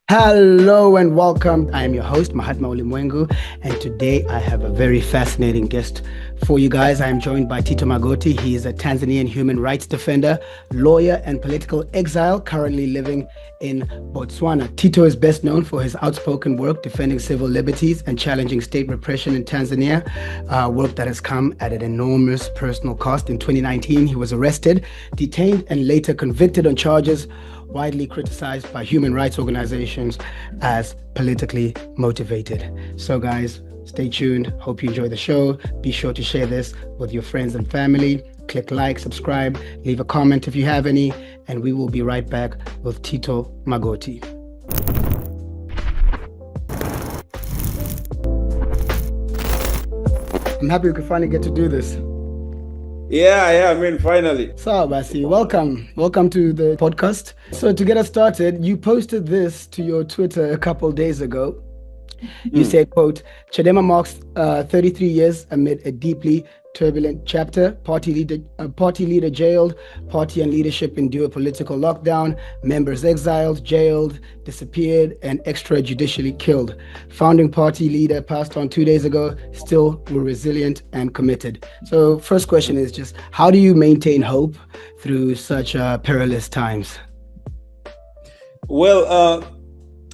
Hello and welcome. I am your host, Mahatma Mwenge, and today I have a very fascinating guest for you guys. I am joined by Tito Magoti. He is a Tanzanian human rights defender, lawyer, and political exile currently living in Botswana. Tito is best known for his outspoken work defending civil liberties and challenging state repression in Tanzania, work that has come at an enormous personal cost. In 2019, he was arrested, detained, and later convicted on charges widely criticized by human rights organizations as politically motivated. So, guys, stay tuned. Hope you enjoy the show. Be sure to share this with your friends and family. Click like, subscribe, leave a comment if you have any, and we will be right back with Tito Magoti. I'm happy we could finally get to do this. Finally. So, Basi, welcome to the podcast. So, to get us started, you posted this to your Twitter a couple days ago. You said, quote, Chadema marks 33 years amid a deeply turbulent chapter. Party leader jailed, party and leadership endure political lockdown, members exiled, jailed, disappeared, and extrajudicially killed. Founding party leader passed on 2 days ago, still were resilient and committed. So first question is just, how do you maintain hope through such perilous times? Well,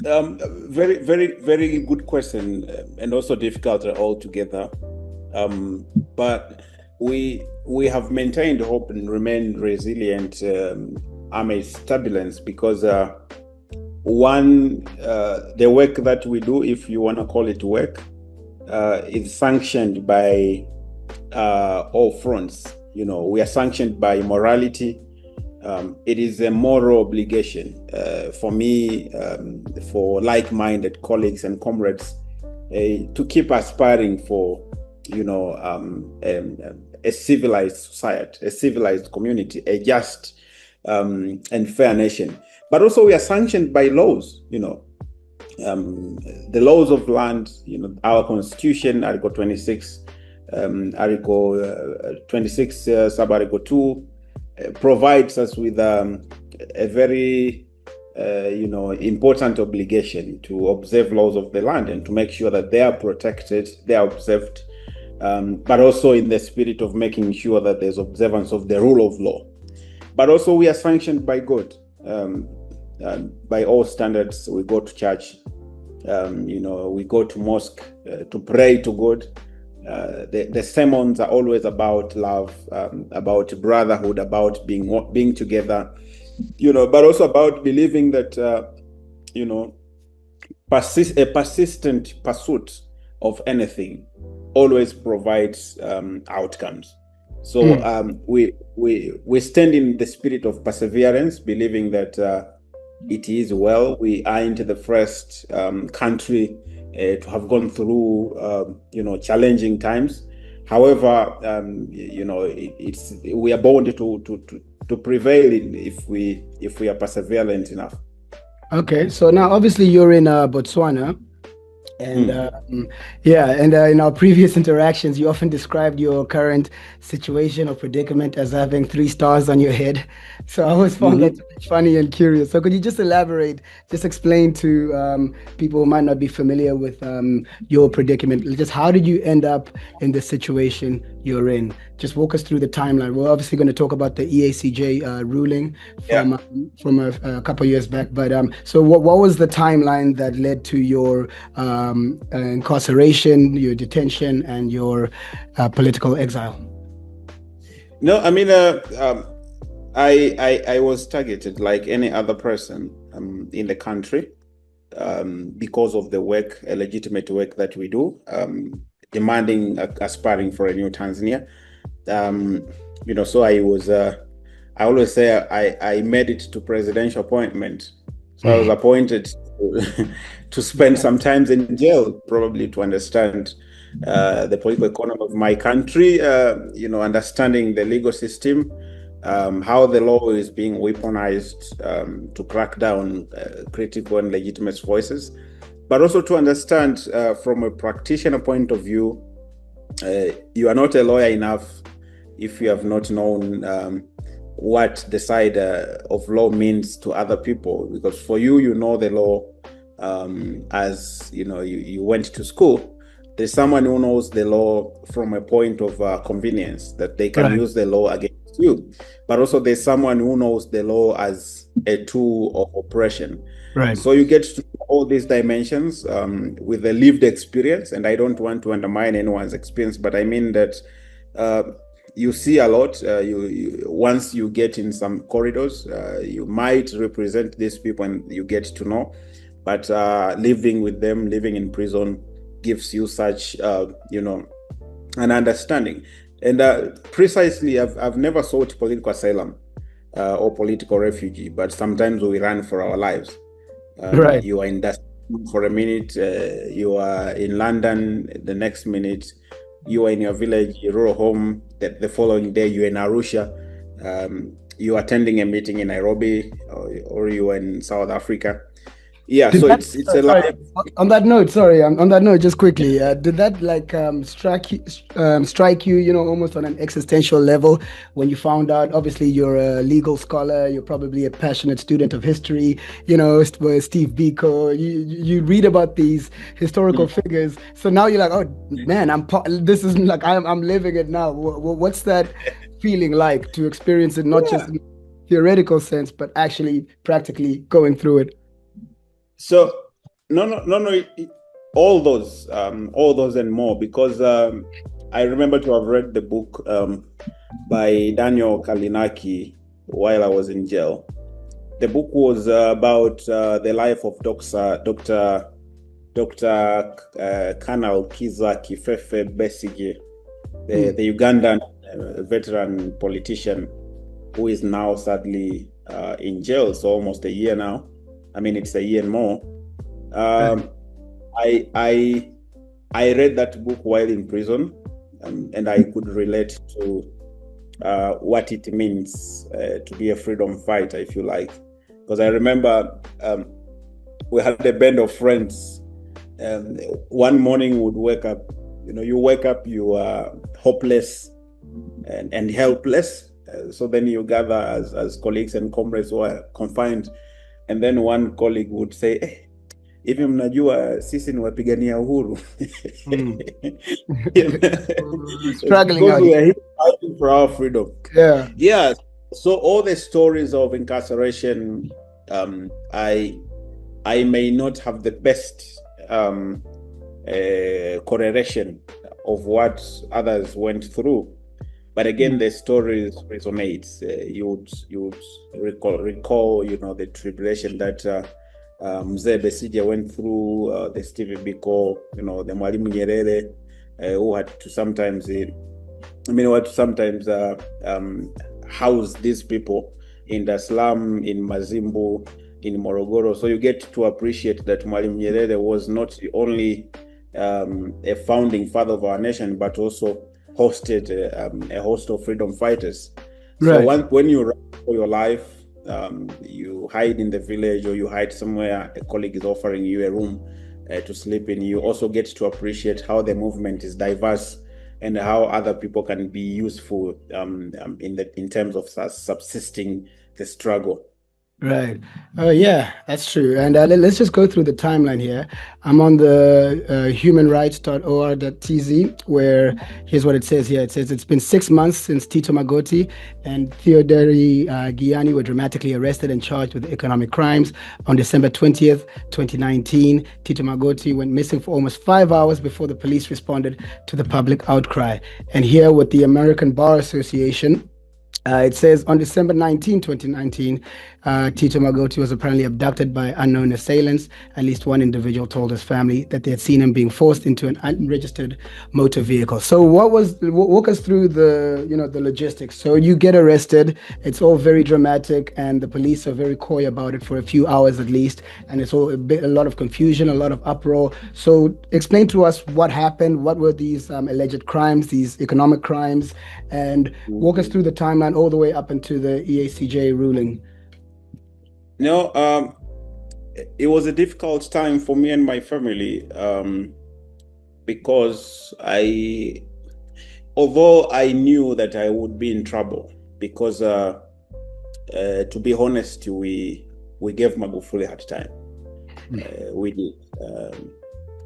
very, very, very good question, and also difficult altogether. But we have maintained hope and remained resilient amidst turbulence because the work that we do, if you want to call it work, is sanctioned by all fronts. You know, we are sanctioned by morality. It is a moral obligation for me, for like-minded colleagues and comrades, to keep aspiring for, a civilized society, a civilized community, a just and fair nation. But also we are sanctioned by laws, the laws of land, our constitution, Article 26, Article 26, sub-Article 2, provides us with a very important obligation to observe laws of the land and to make sure that they are protected, they are observed, but also in the spirit of making sure that there's observance of the rule of law. But also we are sanctioned by God. By all standards, we go to church, we go to mosque to pray to God. The sermons are always about love, about brotherhood, about being together, but also about believing that, a persistent pursuit of anything always provides outcomes. So we stand in the spirit of perseverance, believing that it is well. We are into the first country to have gone through, challenging times. However, we are bound to prevail if we are perseverant enough. Okay, so now obviously you're in Botswana. And in our previous interactions, you often described your current situation or predicament as having 3 stars on your head. So I always found that funny and curious. So could you just elaborate, just explain to people who might not be familiar with your predicament, just how did you end up in the situation you're in? Just walk us through the timeline. We're obviously going to talk about the EACJ ruling from a couple of years back. But so what was the timeline that led to your incarceration, your detention, and your political exile? No, I mean, I was targeted like any other person in the country because of the work, a legitimate work that we do, demanding, aspiring for a new Tanzania. So I was, I always say I made it to presidential appointment. So I was appointed to spend some time in jail, probably to understand the political economy of my country, understanding the legal system, how the law is being weaponized to crack down critical and legitimate voices, but also to understand from a practitioner point of view, you are not a lawyer enough if you have not known what the side of law means to other people, because for you, you know the law as you went to school. There's someone who knows the law from a point of convenience, that they can use the law against you. But also there's someone who knows the law as a tool of oppression. Right. So you get to all these dimensions with a lived experience. And I don't want to undermine anyone's experience, but I mean that you see a lot. Once you get in some corridors, you might represent these people and you get to know. But living with them, living in prison, gives you such an understanding. And precisely, I've never sought political asylum or political refugee, but sometimes we run for our lives. Right. You are in that for a minute, you are in London, the next minute you are in your village, your rural home, the following day you're in Arusha, you're attending a meeting in Nairobi, or you are in South Africa. Yeah, so it's a life. On that note, just quickly, did that strike you, almost on an existential level when you found out? Obviously, you're a legal scholar, you're probably a passionate student of history, Steve Biko. You read about these historical figures, so now you're like, oh man, this is like I'm living it now. What's that feeling like to experience it, not just in a theoretical sense, but actually practically going through it? So no, all those and more, because I remember to have read the book by Daniel Kalinaki while I was in jail. The book was about the life of Dr. Colonel Kizza Kifefe Besigye, the Ugandan veteran politician who is now sadly in jail, so almost a year now. I mean, it's a year and more. I read that book while in prison, and I could relate to what it means to be a freedom fighter, if you like. Because I remember we had a band of friends. One morning we'd wake up. You wake up, you are hopeless and helpless. So then you gather as colleagues and comrades who are confined. And then one colleague would say, hey, hivi mnajua sisi ni wapigania uhuru. Struggling because we are here fighting for our freedom. Yeah. So all the stories of incarceration, I may not have the best correlation of what others went through. But again, the stories resonate. You would recall, the tribulation that Mzee Besigye went through, the Stevie Biko, the Mwalimu Nyerere, who had to sometimes house these people in the Salaam, in Mazimbu, in Morogoro. So you get to appreciate that Mwalimu Nyerere was not only a founding father of our nation, but also hosted a host of freedom fighters. So when you run for your life, you hide in the village, or you hide somewhere a colleague is offering you a room to sleep in, you also get to appreciate how the movement is diverse and how other people can be useful in terms of subsisting the struggle. Right. Yeah, that's true. And let's just go through the timeline here. I'm on the humanrights.or.tz, where here's what it says here. It says it's been 6 months since Tito Magoti and Theodori Gianni were dramatically arrested and charged with economic crimes. On December 20th, 2019, Tito Magoti went missing for almost 5 hours before the police responded to the public outcry. And here with the American Bar Association, it says on December 19, 2019, Tito Magoti was apparently abducted by unknown assailants. At least one individual told his family that they had seen him being forced into an unregistered motor vehicle. So walk us through the logistics. So you get arrested, it's all very dramatic, and the police are very coy about it for a few hours at least, and it's all a lot of confusion, a lot of uproar. So explain to us what happened, what were these alleged crimes, these economic crimes, and walk us through the timeline all the way up into the EACJ ruling. It was a difficult time for me and my family, because although I knew that I would be in trouble, because to be honest, we gave Magufuli hard time. we did.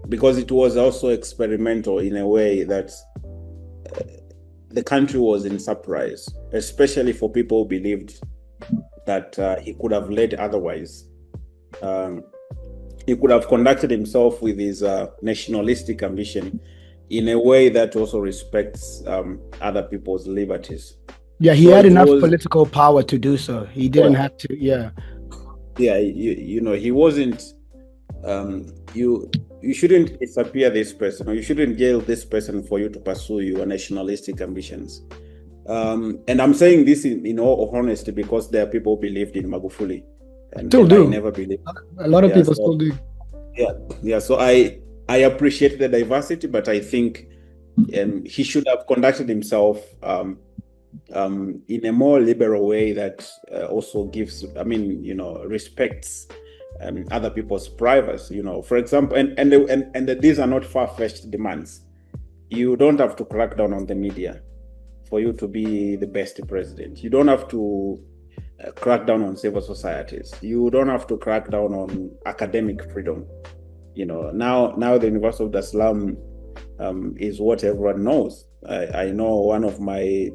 Because it was also experimental in a way that the country was in surprise, especially for people who believed that he could have led otherwise. He could have conducted himself with his nationalistic ambition in a way that also respects other people's liberties. Yeah, he had enough political power to do so. He didn't have to, yeah. Yeah, you know, he wasn't, you shouldn't disappear this person, or you shouldn't jail this person for you to pursue your nationalistic ambitions. And I'm saying this in all honesty because there are people who believed in Magufuli. And still do. I never believed. A lot of people still do. Yeah. So I appreciate the diversity, but I think he should have conducted himself in a more liberal way that also gives, respects other people's privacy. For example, and these are not far-fetched demands. You don't have to crack down on the media for you to be the best president. You don't have to crack down on civil societies. You don't have to crack down on academic freedom. Now the University of Salaam is what everyone knows. I know one of my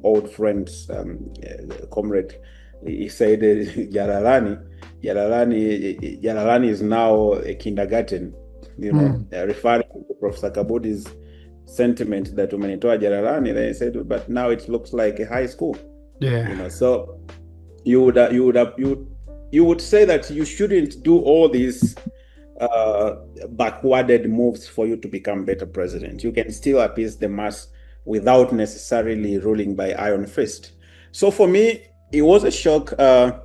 old friends, comrade, he said Jalalani is now a kindergarten, referring to Professor Kabudi's sentiment that umenitoa Jalalani. They said, but now it looks like a high school. Yeah. So you would say that you shouldn't do all these backwarded moves for you to become better president. You can still appease the mass without necessarily ruling by iron fist. So for me, it was a shock to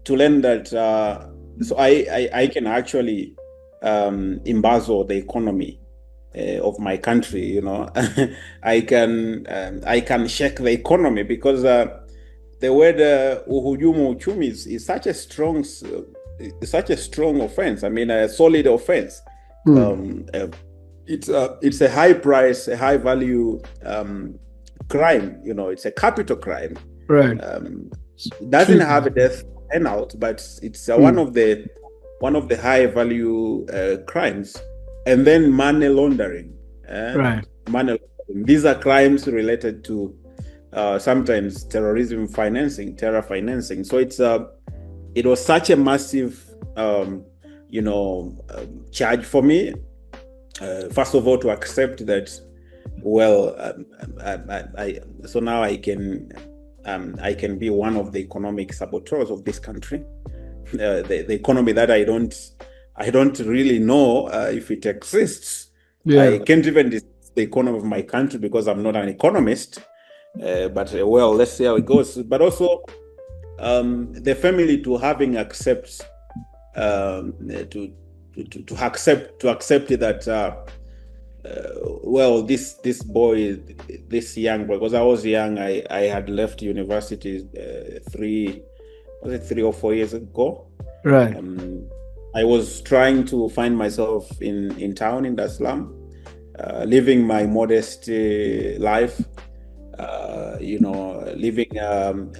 learn that. So I can actually embezzle the economy of my country. I can shake the economy because the word uhujumu uchumi is such a strong. Such a strong offense. I mean, a solid offense. It's a high price, a high value crime. It's a capital crime. Right. It doesn't have a death penalty, but it's one of the high value crimes. And then money laundering. Right. Money laundering. These are crimes related to sometimes terrorism financing, terror financing. So it was such a massive, charge for me. First of all, to accept that, so now I can be one of the economic saboteurs of this country, the economy that I don't really know if it exists. Yeah. I can't even discuss the economy of my country because I'm not an economist. But let's see how it goes. But also, the family to having accept to accept that this boy, this young boy, because I was young, I had left university 3 or 4 years ago. Right. I was trying to find myself in town in Dar es Salaam, living my modest life. Living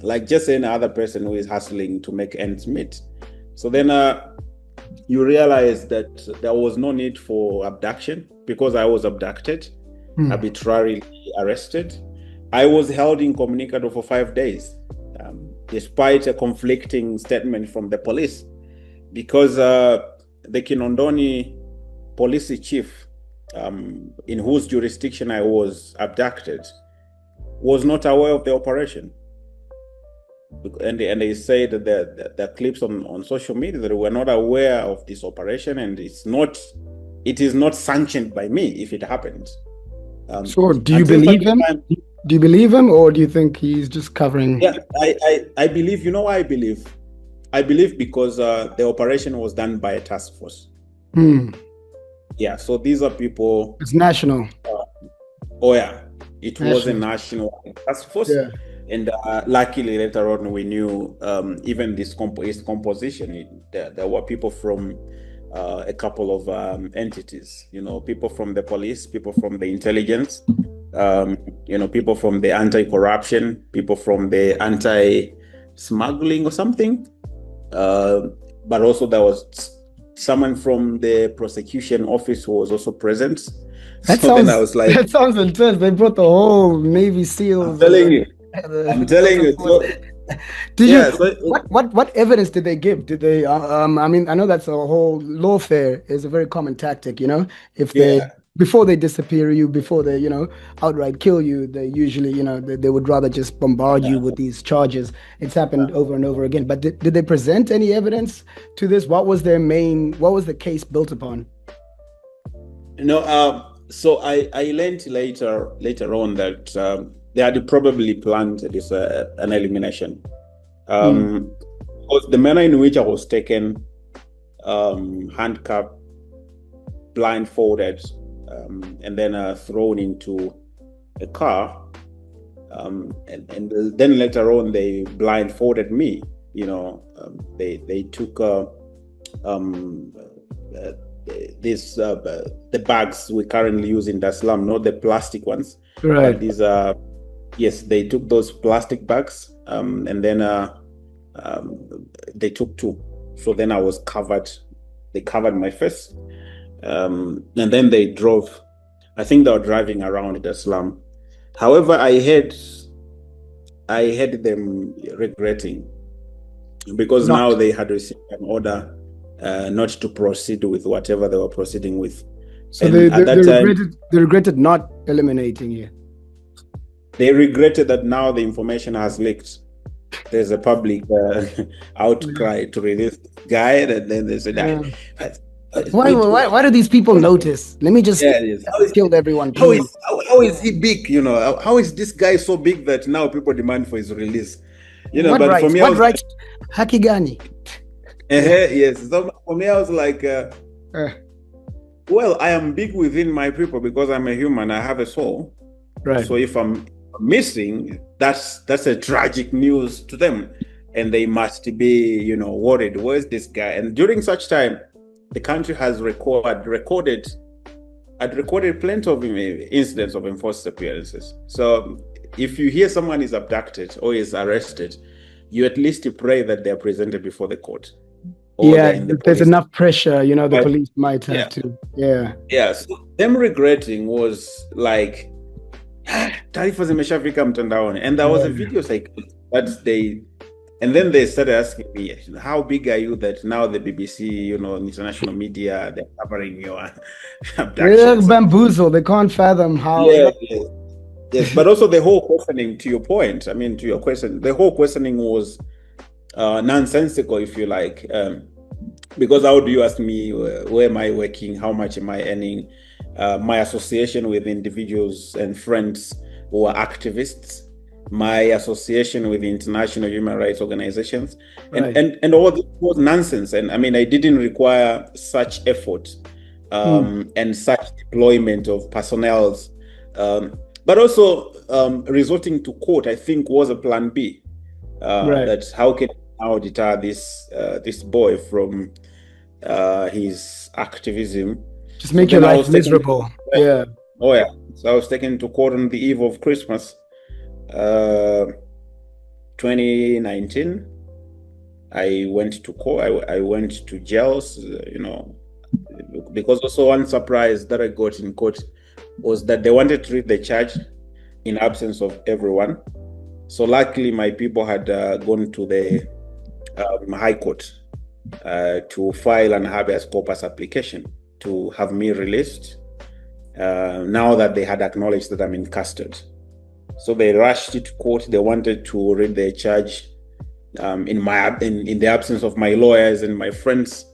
like just any other person who is hustling to make ends meet. So then you realize that there was no need for abduction because I was abducted, arbitrarily arrested. I was held incommunicado for 5 days, despite a conflicting statement from the police, because the Kinondoni police chief, in whose jurisdiction I was abducted, was not aware of the operation. And they said that the clips on social media that were not aware of this operation, and it is not sanctioned by me if it happens. So do you believe him? Do you believe him, or do you think he's just covering? Yeah, I believe. You know why I believe? I believe because the operation was done by a task force. Yeah, so these are people. It's national. It was a national task force. Yeah. And luckily later on we knew even this composition. There were people from a couple of entities, people from the police, people from the intelligence, people from the anti-corruption, people from the anti-smuggling or something. But also there was someone from the prosecution office who was also present. That So then I sounds was like, that sounds intense. They brought the whole Navy SEALs. I'm telling you, I'm telling Delta you. Force. So Did you yeah, so what evidence did they give? Did they I mean I know that's a whole lawfare is a very common tactic, you know. If they yeah. before they disappear you, before they, outright kill you, they usually, they would rather just bombard you with these charges. It's happened over and over again. But did they present any evidence to this? What was the case built upon? So I learned later on that they had probably planned this an elimination. Because the manner in which I was taken, handcuffed, blindfolded, and then thrown into a car, and then later on they blindfolded me. They took the bags we currently use in the Salaam, not the plastic ones, Right. but these are, yes, they took those plastic bags, and then they took two. So then I was covered. They covered my face, and then they drove. I think they were driving around the Salaam. However, I had them regretting, because now they had received an order not to proceed with whatever they were proceeding with. So they regretted not eliminating you. They regretted that now the information has leaked. There's a public outcry to release the guy, and then they said, why do these people notice? Let me just kill everyone. How is he big? How is this guy so big that now people demand for his release? For me, what rights? Hakigani. Yes. So for me, I was like, well, I am big within my people because I'm a human. I have a soul. Right. So if I'm missing, that's a tragic news to them, and they must be, worried. Where's this guy? And during such time, the country has recorded plenty of incidents of enforced disappearances. So if you hear someone is abducted or is arrested, you at least pray that they are presented before the court. There's enough pressure, the police might have to. Yeah. So them regretting was like, taarifa zimeshafika mtandaoni, and there was a video like that and then they started asking me, how big are you that now the BBC, international media, they're covering your abductions. They're bamboozled. They can't fathom how. Yes. But also the whole questioning, to your point, to your question, the whole questioning was nonsensical, if you like, because how do you ask me where am I working, how much am I earning, my association with individuals and friends who are activists, my association with international human rights organizations, and all this was nonsense. And I didn't require such effort and such deployment of personnel, but also resorting to court, I think, was a plan B. That how can now deter this boy from his activism? Just make your life miserable. Yeah. Oh yeah. So I was taken to court on the eve of Christmas, 2019. I went to court. I went to jails. Because also one surprise that I got in court was that they wanted to read the charge in absence of everyone. So luckily, my people had gone to the High Court to file an habeas corpus application to have me released. Now that they had acknowledged that I'm in custody, so they rushed to court. They wanted to read the charge in the absence of my lawyers and my friends.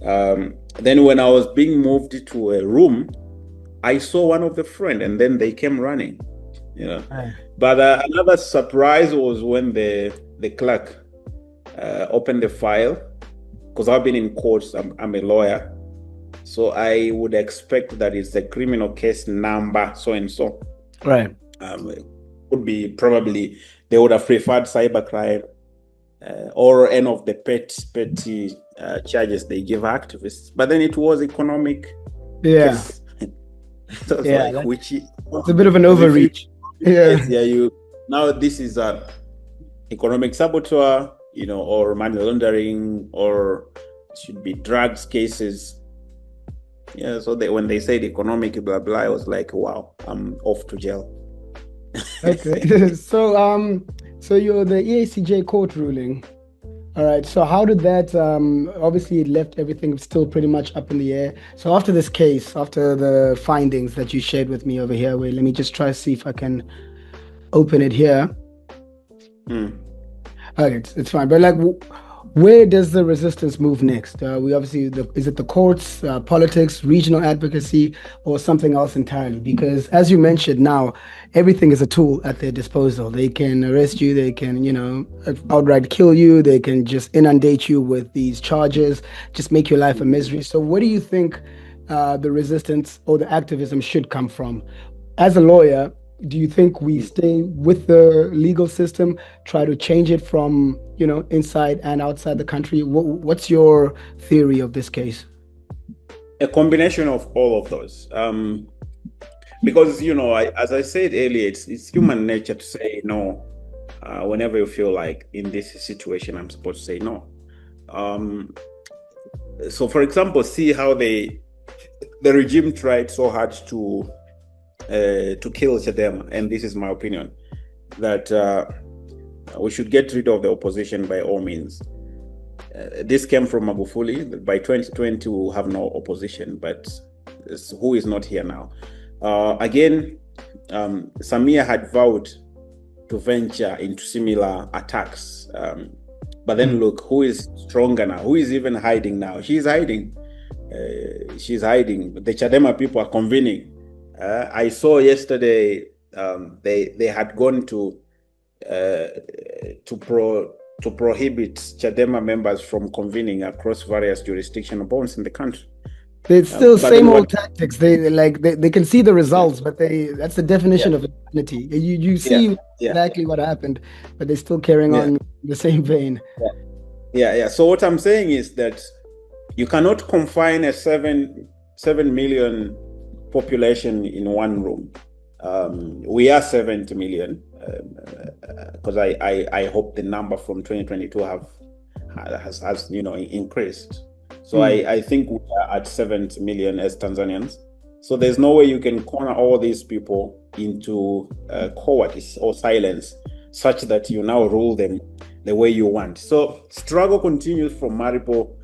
Then when I was being moved to a room, I saw one of the friends, and then they came running. But another surprise was when the clerk opened the file, because I've been in court. I'm a lawyer, so I would expect that it's a criminal case number so and so. Right. It would be probably they would have preferred cybercrime or any of the petty charges they give activists. But then it was economic. Yeah. Case. So it's it's a bit of an overreach. Now this is a economic saboteur, or money laundering or should be drugs cases. Yeah, so when they said economic blah blah, I was like, wow, I'm off to jail. Okay. So you're the EACJ court ruling. All right. So how did that obviously it left everything still pretty much up in the air. So after this case, after the findings that you shared with me over here, wait, let me just try to see if I can open it here. Okay, it's fine. But like, where does the resistance move next? We obviously, is it the courts, politics, regional advocacy, or something else entirely? Because as you mentioned, now everything is a tool at their disposal. They can arrest you, they can, outright kill you, they can just inundate you with these charges, just make your life a misery. So, where do you think the resistance or the activism should come from? As a lawyer, do you think we stay with the legal system, try to change it from, inside and outside the country? What's your theory of this case? A combination of all of those. Because, as I said earlier, it's human nature to say no whenever you feel like in this situation, I'm supposed to say no. So, for example, see how the regime tried so hard to kill Chadema, and this is my opinion, that we should get rid of the opposition by all means. This came from Magoti. By 2020, we'll have no opposition, but who is not here now? Again, Samia had vowed to venture into similar attacks. But then look, who is stronger now? Who is even hiding now? She's hiding. She's hiding. The Chadema people are convening. I saw yesterday they had gone to prohibit Chadema members from convening across various jurisdictional bounds in the country. It's still same old tactics. They can see the results, but that's the definition of insanity. You see exactly what happened, but they're still carrying on in the same vein. Yeah. So what I'm saying is that you cannot confine a 7 million population in one room. We are 70 million, because I hope the number from 2022 has increased. So I think we are at 70 million as Tanzanians. So there's no way you can corner all these people into cowardice or silence, such that you now rule them the way you want. So struggle continues from multiple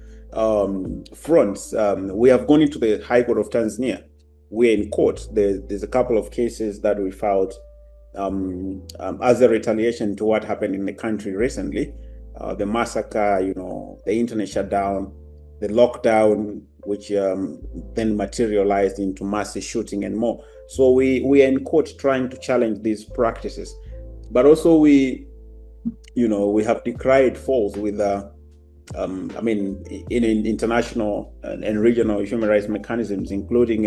fronts. We have gone into the High Court of Tanzania. We're in court. There's a couple of cases that we filed as a retaliation to what happened in the country recently. The massacre, the internet shutdown, the lockdown, which then materialized into massive shooting and more. So we are in court trying to challenge these practices. But also we have decried falls with in international and regional human rights mechanisms, including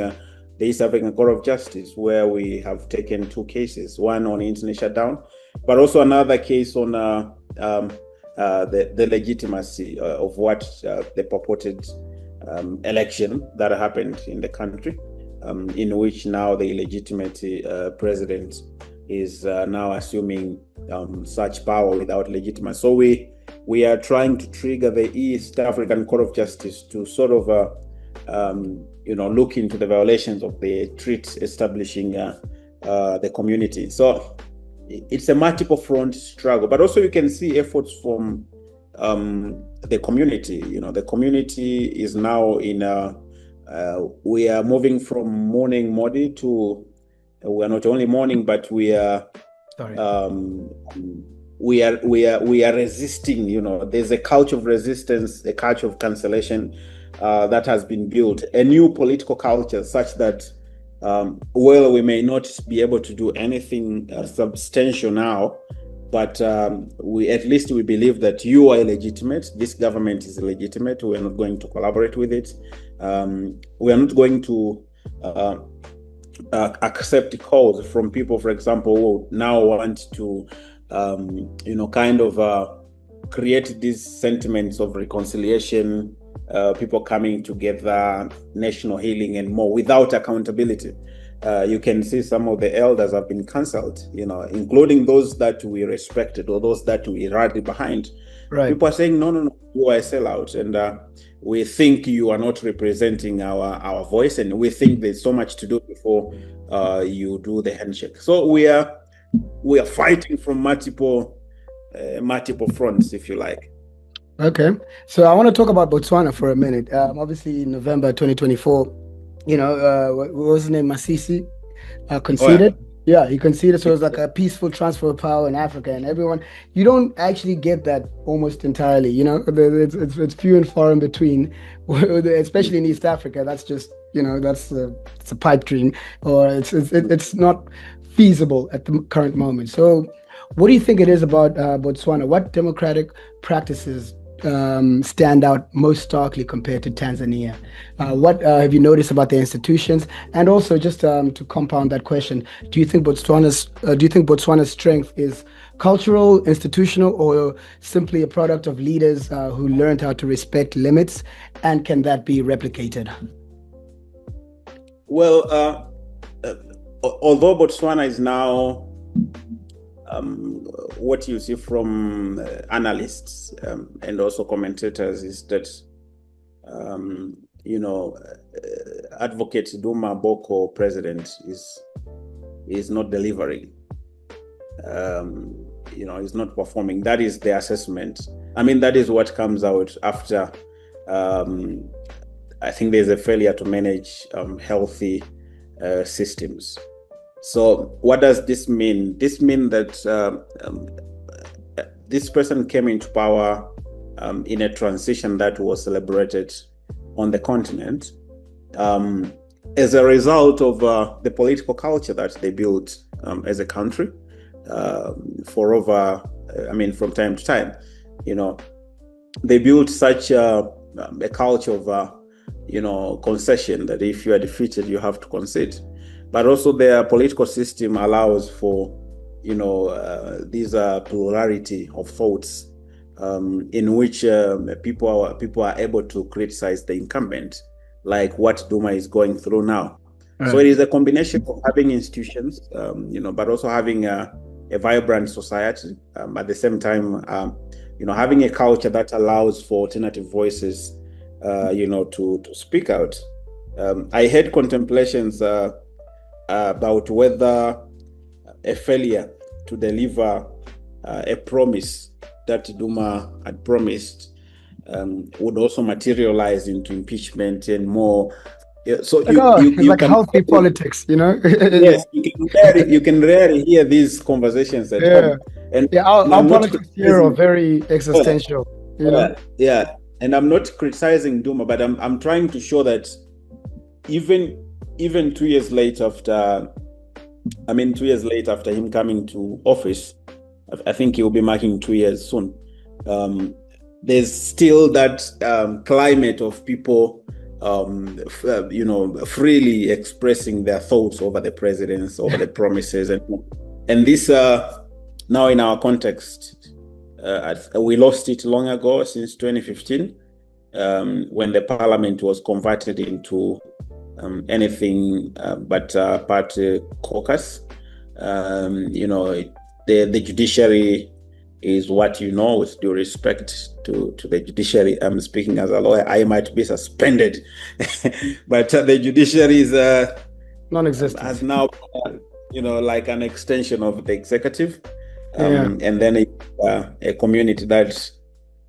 the East African Court of Justice, where we have taken 2 cases, one on internet shutdown, but also another case on the legitimacy of what the purported election that happened in the country, in which now the illegitimate president is now assuming such power without legitimacy. So we are trying to trigger the East African Court of Justice to sort of look into the violations of the treaty establishing the community. So it's a multiple front struggle, but also you can see efforts from the community. The community is now in we are moving from mourning Modi to we are not only mourning, but we are resisting. There's a culture of resistance, a culture of cancellation that has been built, a new political culture such that while we may not be able to do anything substantial now, but we believe that you are illegitimate. This government is illegitimate. We are not going to collaborate with it. We are not going to accept calls from people, for example, who now want to, create these sentiments of reconciliation, people coming together, national healing and more without accountability. You can see some of the elders have been cancelled, including those that we respected or those that we rallied behind. Right. People are saying, no, you are a sellout. And we think you are not representing our voice, and we think there's so much to do before you do the handshake. So we are fighting from multiple fronts, if you like. Okay, so I want to talk about Botswana for a minute. Obviously, in November 2024, what was his name? Masisi conceded. Oh, yeah, he conceded. So it was like a peaceful transfer of power in Africa, and everyone. You don't actually get that almost entirely. It's few and far in between, especially in East Africa. That's just it's a pipe dream, or it's not feasible at the current moment. So, what do you think it is about Botswana? What democratic practices stand out most starkly compared to Tanzania? What have you noticed about the institutions? And also, just to compound that question, do you think Botswana's strength is cultural, institutional, or simply a product of leaders who learned how to respect limits? And can that be replicated? Well, although Botswana is now what you see from analysts and also commentators is that Advocate Duma Boko president is not delivering. Is not performing. That is the assessment. I mean, that is what comes out after. I think there's a failure to manage healthy systems. So what does this mean? This means that this person came into power in a transition that was celebrated on the continent as a result of the political culture that they built as a country for over, from time to time. They built such a culture of, concession, that if you are defeated, you have to concede. But also their political system allows for, these plurality of thoughts in which people are able to criticize the incumbent, like what Duma is going through now. Right. So it is a combination of having institutions, but also having a vibrant society. At the same time, having a culture that allows for alternative voices, to speak out. I had contemplations about whether a failure to deliver a promise that Duma had promised would also materialize into impeachment and more. So it's like healthy politics, Yes, you can rarely hear these conversations at home. And our politics here are very existential. Yeah, and I'm not criticizing Duma, but I'm trying to show that even 2 years later after him coming to office, I think he will be marking 2 years soon. There's still that climate of people, freely expressing their thoughts over the presidents, over the promises, and this now in our context, we lost it long ago, since 2015, when the parliament was converted into anything but party caucus. The judiciary is what with due respect to the judiciary. I'm speaking as a lawyer. I might be suspended, but the judiciary is non-existent. Has now, like an extension of the executive, and then a community that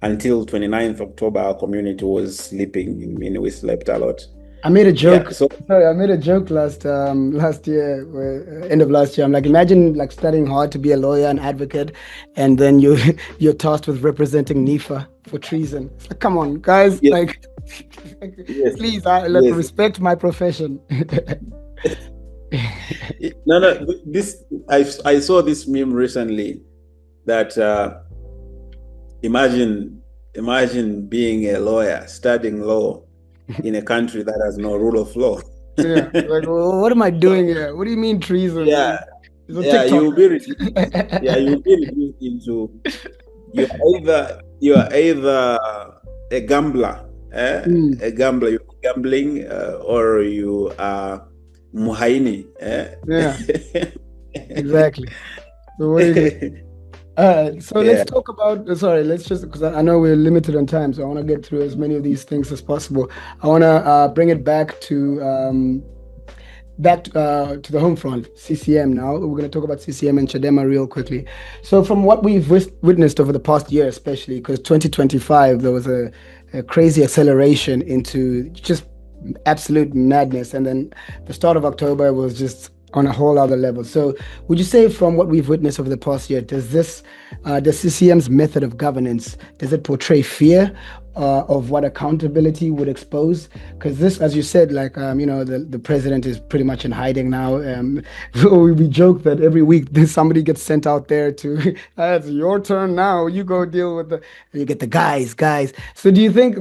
until 29th October, our community was sleeping. We slept a lot. I made a joke. I made a joke last year, end of last year. I'm like, imagine like studying hard to be a lawyer and advocate, and then you're tasked with representing NIFA for treason. Like, come on, guys, please, respect my profession. No. I saw this meme recently that imagine being a lawyer, studying law in a country that has no rule of law. What am I doing here? What do you mean treason? You'll be reduced into you're either a gambler, a gambler, you're gambling, or you are muhaini. Exactly. So what do you So let's Yeah. talk about, sorry, let's just, because I know we're limited on time, so I want to get through as many of these things as possible. I want to bring it back to the home front, CCM now. We're going to talk about CCM and Chadema real quickly. So from what we've witnessed over the past year, especially, because 2025, there was a crazy acceleration into just absolute madness. And then the start of October was just on a whole other level. So would you say from what we've witnessed over the past year, does CCM's method of governance, does it portray fear of what accountability would expose? Because this, as you said, like, the president is pretty much in hiding now. We joke that every week somebody gets sent out there to, it's your turn now, you go deal with you get the guys. So do you think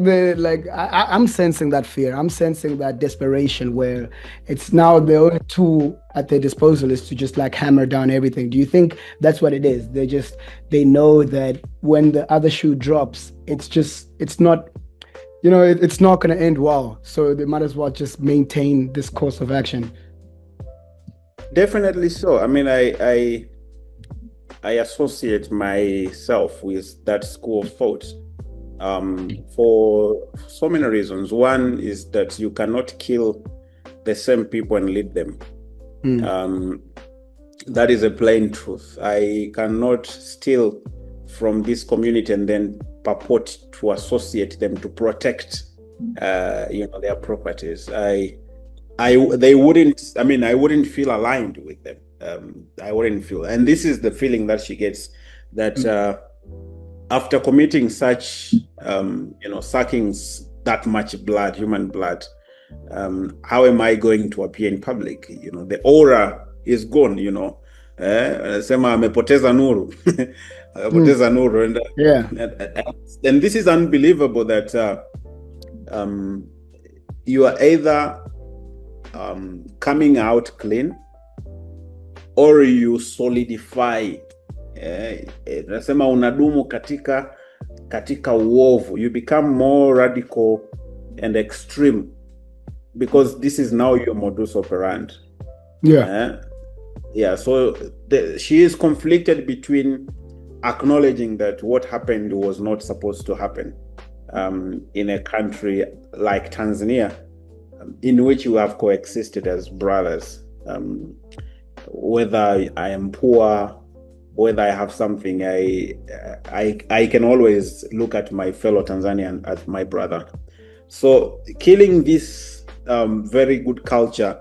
I'm sensing that fear, I'm sensing that desperation where it's now the only tool at their disposal is to just like hammer down everything. Do you think that's what it is? They know that when the other shoe drops, it's not, it's not going to end well. So they might as well just maintain this course of action. Definitely so. I mean, I associate myself with that school of thought for so many reasons. One is that you cannot kill the same people and lead them. That is a plain truth. I cannot steal from this community and then purport to associate them to protect, their properties. I wouldn't feel aligned with them. I wouldn't feel, and this is the feeling that she gets, that after committing such, sucking that much blood, human blood, how am I going to appear in public? The aura is gone, sema amepoteza nuru. Amepoteza nuru. And this is unbelievable that you are either coming out clean or you solidify, nasema unadumu katika uovu. You become more radical and extreme because this is now your modus operandi. So she is conflicted between acknowledging that what happened was not supposed to happen in a country like Tanzania, in which you have coexisted as brothers. Whether I am poor, whether I have something, I can always look at my fellow Tanzanian as my brother. So killing this very good culture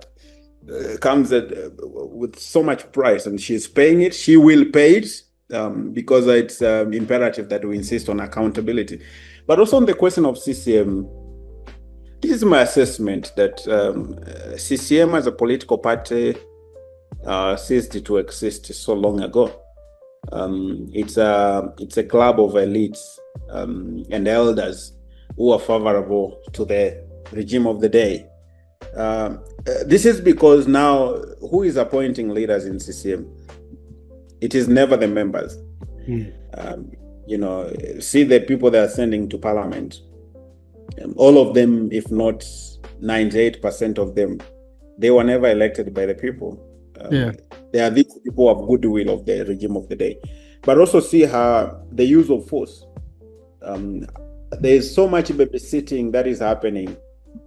comes with so much price, and she's paying it. She will pay it because it's imperative that we insist on accountability. But also on the question of CCM, this is my assessment that CCM as a political party ceased to exist so long ago. It's a club of elites and elders who are favorable to the regime of the day. This is because now, who is appointing leaders in CCM? It is never the members. See the people they are sending to parliament. All of them, if not 98% of them, they were never elected by the people. They are these people of goodwill of the regime of the day. But also see how the use of force. There is so much babysitting that is happening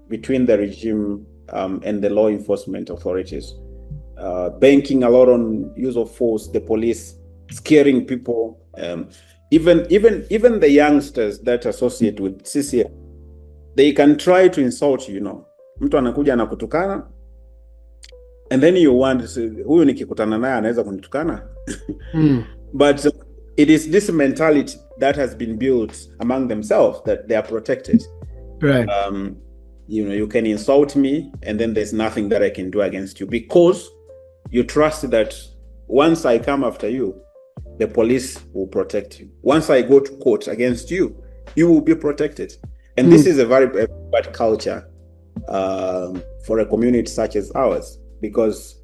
between the regime and the law enforcement authorities, banking a lot on use of force, the police scaring people, even the youngsters that associate with CCM, they can try to insult you. Mtu anakuja anakutukana, and then you want to say, huyu nikikutana naye anaweza kunitukana. But it is this mentality that has been built among themselves that they are protected. Right. You can insult me and then there's nothing that I can do against you, because you trust that once I come after you, the police will protect you. Once I go to court against you, you will be protected. And this is a very bad culture for a community such as ours, because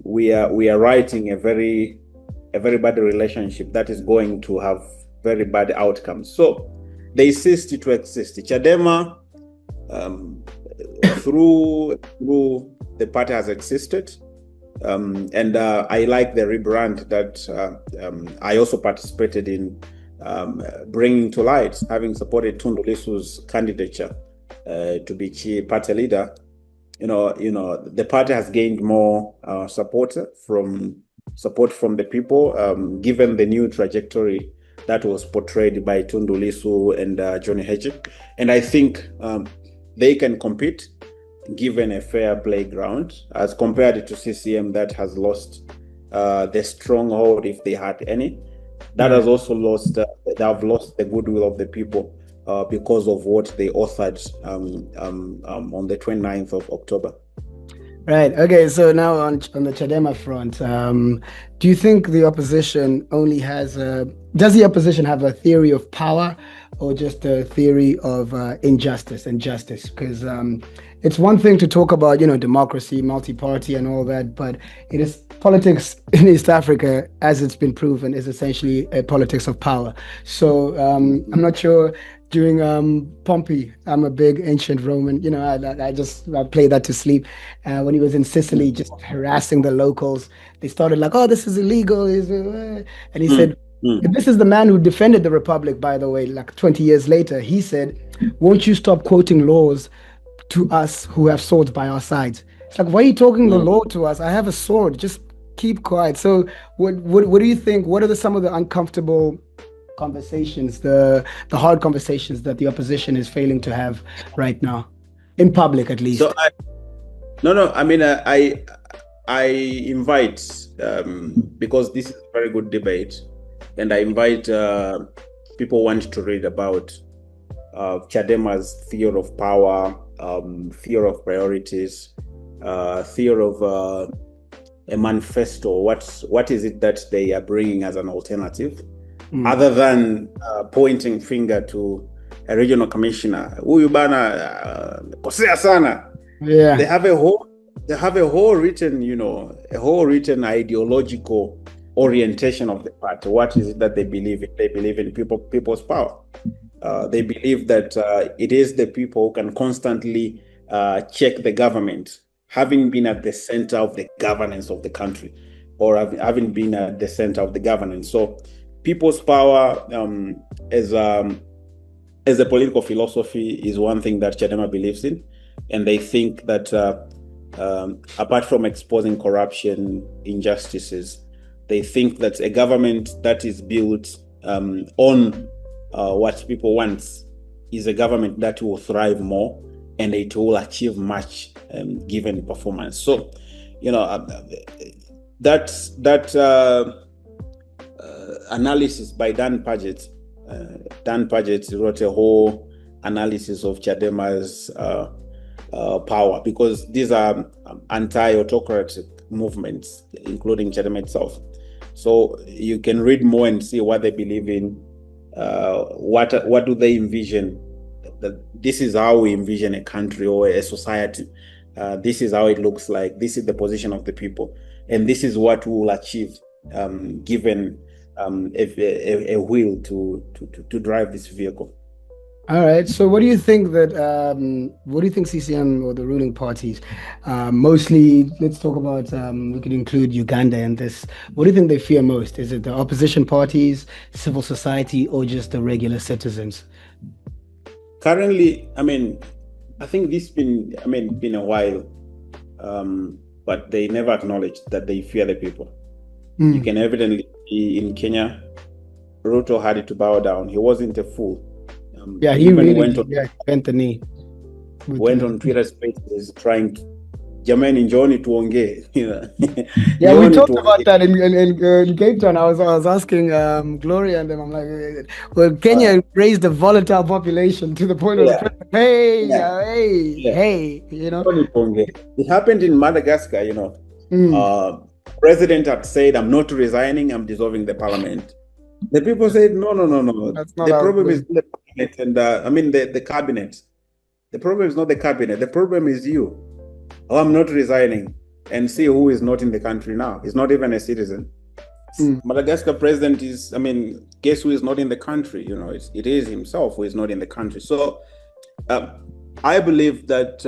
we are writing a very bad relationship that is going to have very bad outcomes. So they ceased to exist. Chadema, through the party has existed. And I like the rebrand that I also participated in bringing to light, having supported Tundu Lissu's candidature to be party leader. The party has gained more support from the people, given the new trajectory that was portrayed by Tundu Lissu and Johnny Heche. And I think they can compete given a fair playground as compared to CCM that has lost the stronghold, if they had any. That has also lost, they have lost the goodwill of the people because of what they authored on the 29th of October. Right. Okay. So now on the Chadema front, do you think the opposition only has does the opposition have a theory of power or just a theory of injustice and justice? Because it's one thing to talk about, democracy, multi-party and all that, but it is politics in East Africa, as it's been proven, is essentially a politics of power. So I'm not sure. During Pompey, I'm a big ancient Roman, I play that to sleep. When he was in Sicily, just harassing the locals, they started like, oh, this is illegal. And he said, this is the man who defended the Republic, by the way, like 20 years later. He said, won't you stop quoting laws to us who have swords by our sides? It's like, why are you talking the law to us? I have a sword. Just keep quiet. So what do you think? What are some of the uncomfortable conversations, the hard conversations that the opposition is failing to have right now, in public at least? So I invite, because this is a very good debate, and I invite people want to read about Chadema's theory of power, theory of priorities, theory of a manifesto. What is it that they are bringing as an alternative? Other than pointing finger to a regional commissioner, huyu bana kosea sana. Yeah, they have a whole written, a whole written ideological orientation of the party. What is it that they believe in? They believe in people's power. They believe that it is the people who can constantly check the government, having been at the center of the governance of the country, or having been at the center of the governance. So people's power as a political philosophy is one thing that Chadema believes in, and they think that apart from exposing corruption, injustices, they think that a government that is built on what people want is a government that will thrive more and it will achieve much given performance. So, that analysis by Dan Paget. Dan Paget wrote a whole analysis of Chadema's power, because these are anti-autocratic movements, including Chadema itself. So you can read more and see what they believe in. What do they envision? That this is how we envision a country or a society. This is how it looks like. This is the position of the people, and this is what we will achieve given a will to drive this vehicle. All right. So what do you think CCM or the ruling parties, mostly, let's talk about, we could include Uganda in this. What do you think they fear most? Is it the opposition parties, civil society, or just the regular citizens? Currently, I think this been a while, but they never acknowledged that they fear the people. You can evidently see in Kenya, Ruto had to bow down. He wasn't a fool. He really bent the knee. Went on Twitter Spaces trying to, jamani njoni tuongee. Yeah, we talked about that in Cape Town. I was asking Gloria and them. I'm like, well, Kenya raised a volatile population to the point of hey, It happened in Madagascar. President had said, "I'm not resigning. I'm dissolving the parliament." The people said, "No. That's not the problem is the cabinet, and the cabinet. The problem is not the cabinet. The problem is you. Oh, I'm not resigning." And see who is not in the country now. He's not even a citizen. Madagascar president is, guess who is not in the country? It is himself who is not in the country. So I believe that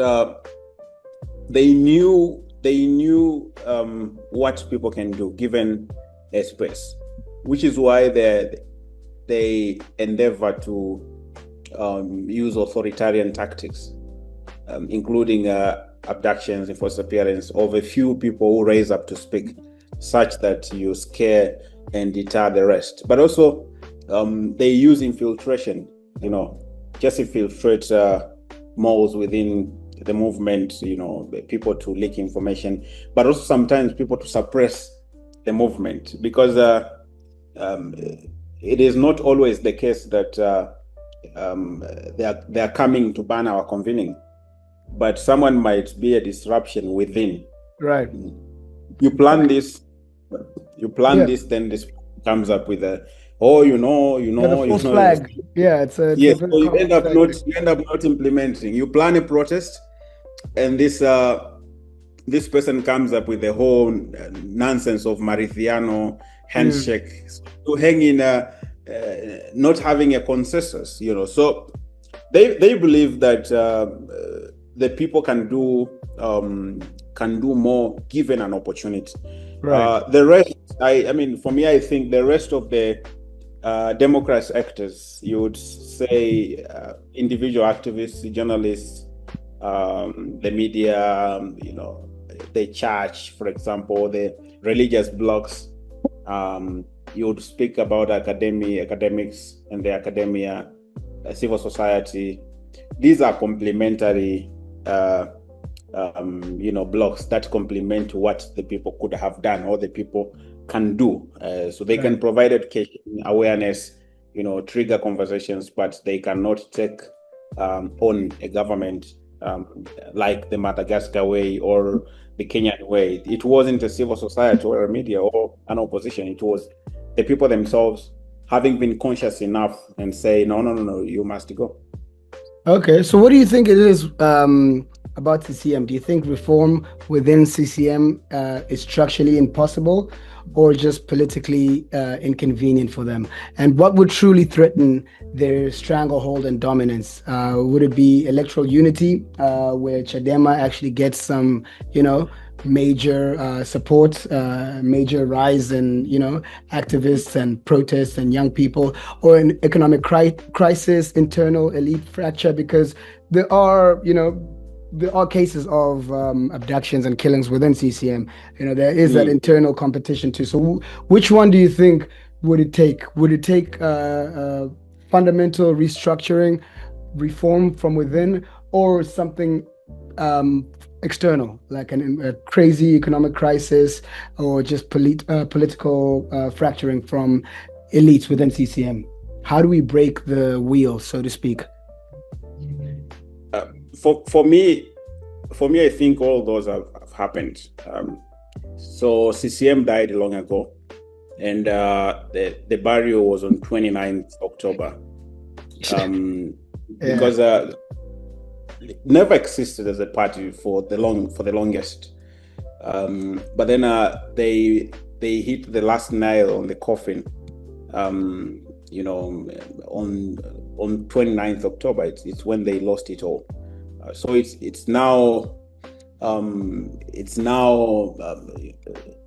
they knew they knew what people can do given a space, which is why they endeavor to use authoritarian tactics, including abductions, enforced appearance of a few people who raise up to speak, such that you scare and deter the rest. But also, they use infiltration, just infiltrate malls within the movement, people to leak information, but also sometimes people to suppress the movement, because it is not always the case that they are coming to ban our convening, but someone might be a disruption within. Right. You plan this, then this comes up with a, the false flag. Yeah, it's a yes. So you end up not implementing. You plan a protest, and this person comes up with the whole nonsense of Marithiano handshake to hang in not having a consensus. So they believe that the people can do more given an opportunity. Right. The rest, I mean, for me, I think the rest of the democracy actors, you would say individual activists, journalists, the media, the church, for example, the religious blocs. You would speak about academics and the academia, civil society. These are complementary blocks that complement what the people could have done or the people can do. So they can provide education, awareness, trigger conversations, but they cannot take on a government like the Madagascar way or the Kenyan way. It wasn't a civil society or a media or an opposition. It was the people themselves having been conscious enough and say, no, you must go. Okay, so what do you think it is about CCM? Do you think reform within CCM is structurally impossible or just politically inconvenient for them? And what would truly threaten their stranglehold and dominance? Would it be electoral unity, where Chadema actually gets some, major support, major rise in, activists and protests and young people, or an economic crisis, internal elite fracture? Because there are cases of abductions and killings within CCM. There is that internal competition too. So which one do you think would it take? Would it take fundamental restructuring, reform from within, or something external, like a crazy economic crisis, or just political fracturing from elites within CCM? How do we break the wheel, so to speak? For me, I think all those have happened. So CCM died long ago, and the burial was on 29th October. Because it never existed as a party for the longest. But then they hit the last nail on the coffin. On 29th October, it's when they lost it all. So it's now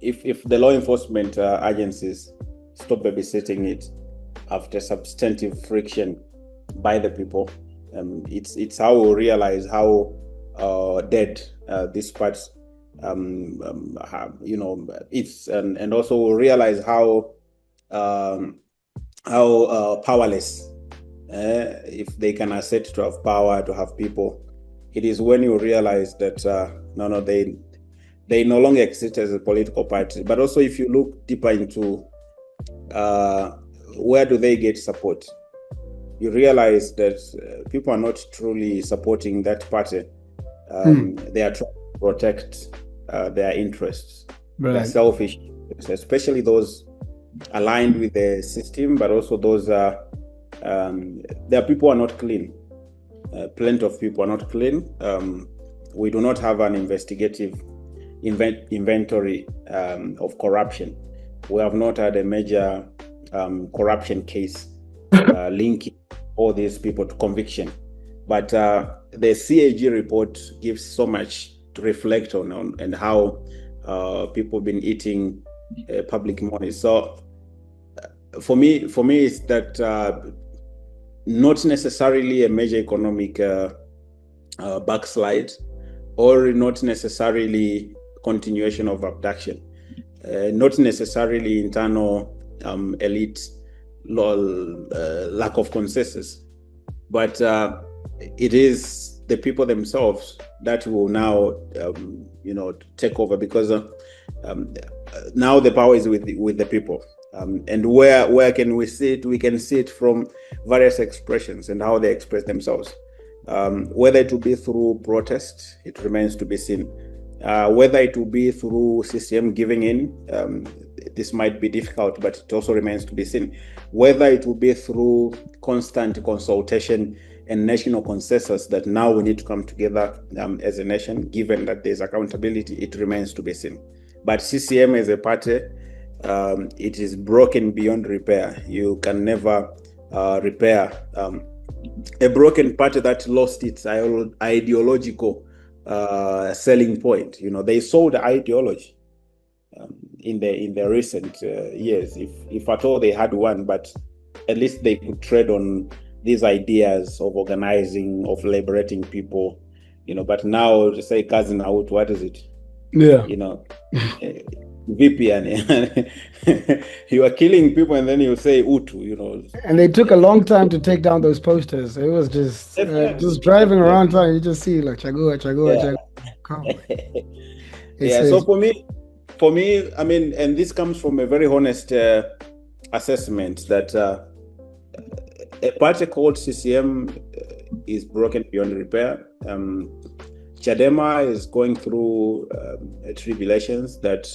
if the law enforcement agencies stop babysitting it after substantive friction by the people, it's how we realize how dead this part it's, and also we realize how powerless, if they can assert to have power, to have people. It is when you realize that they no longer exist as a political party. But also, if you look deeper into where do they get support, you realize that people are not truly supporting that party. They are trying to protect their interests, their selfish interests, especially those aligned with the system, but also those there are people who are not clean. Plenty of people are not clean. We do not have an investigative inventory of corruption. We have not had a major corruption case linking all these people to conviction. But the CAG report gives so much reflect on and how people have been eating public money. So for me, it's that not necessarily a major economic backslide, or not necessarily continuation of abduction, not necessarily internal elite lack of consensus, but it is the people themselves that will now take over, because now the power is with the people. And where can we see it? We can see it from various expressions and how they express themselves. Whether it will be through protest, it remains to be seen. Whether it will be through CCM giving in, this might be difficult, but it also remains to be seen. Whether it will be through constant consultation and national consensus that now we need to come together as a nation, given that there's accountability, it remains to be seen. But CCM as a party, it is broken beyond repair. You can never repair a broken party that lost its ideological selling point. They sold the ideology in the recent years, if at all they had one, but at least they could tread on these ideas of organizing, of liberating people, but now to say cousin out, what is it? Yeah. VP, and you are killing people, and then you say Utu, And they took a long time to take down those posters. It was just driving around town. You just see like Chagua. Yeah. So for me, I mean, and this comes from a very honest assessment that a party called CCM is broken beyond repair. Chadema is going through tribulations that.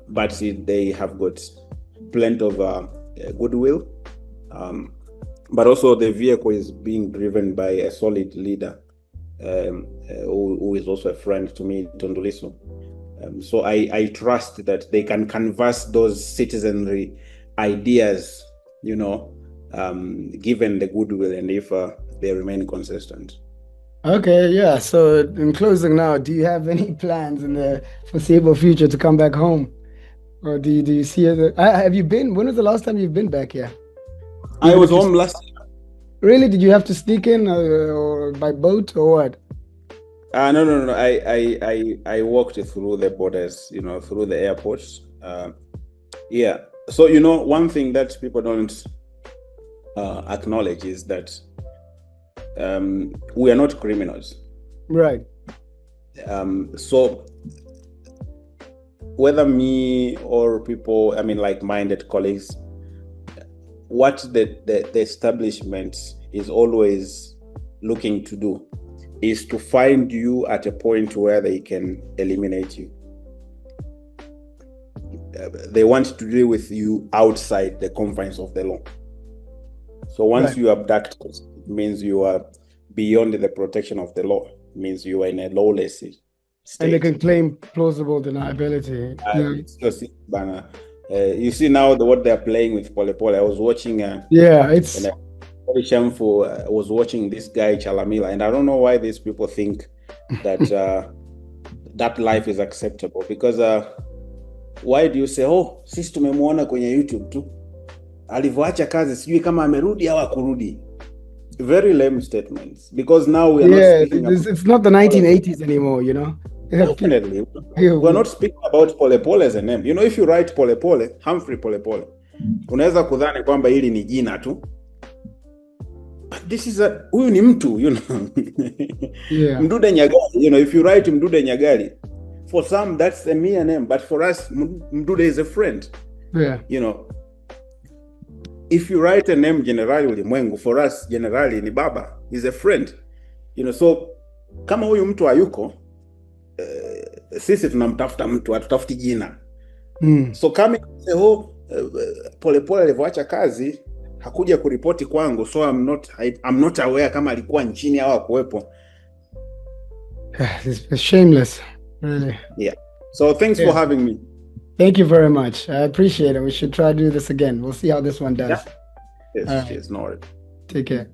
But they have got plenty of goodwill. But also the vehicle is being driven by a solid leader who is also a friend to me, Tundulisu. So I trust that they can canvass those citizenry ideas, given the goodwill, and if they remain consistent. Okay, yeah. So in closing now, do you have any plans in the foreseeable future to come back home? Or do you see it? Have you been? When was the last time you've been back here? I was home last year. Really? Did you have to sneak in or by boat or what? No. I walked through the borders, through the airports. Yeah. So, one thing that people don't acknowledge is that we are not criminals. Right. So whether me or people, like-minded colleagues, what the establishment is always looking to do is to find you at a point where they can eliminate you. They want to deal with you outside the confines of the law. So once you abduct, it means you are beyond the protection of the law. It means you are in a lawless state. And they can claim plausible deniability. You see now what they're playing with Pole Pole. I was watching. It's very shameful. I was watching this guy Chalamila, and I don't know why these people think that that life is acceptable. Because why do you say, sisi tumemwona kwenye YouTube tu, alivyoacha kazi sijui kama amerudi au akurudi? Very lame statements, because now we are not speaking it's not the 1980s anymore, Definitely. We're not speaking about Pole Pole as a name. If you write Pole Pole, Humphrey Pole Pole, unaweza kudhani kwamba hili ni jina tu. But this is huyu ni mtu, Mdude Nyagali, if you write Mdude Nyagali, for some that's a mere name, but for us Mdude is a friend. Yeah. If you write a name Generali Ulimwengu, for us Generali ni baba, is a friend. So kama huyu mtu hayuko, sisi tunamtafuta mtu, hatutafuti jina. So kama Pole Pole alivyoacha kazi hakuja kuripoti kwangu, so I'm not aware kama alikuwa nchini au hakuwepo. It's shameless, really. Yeah. So thanks for having me. Thank you very much. I appreciate it. We should try to do this again. We'll see how this one does. Yes, no worries. Take care.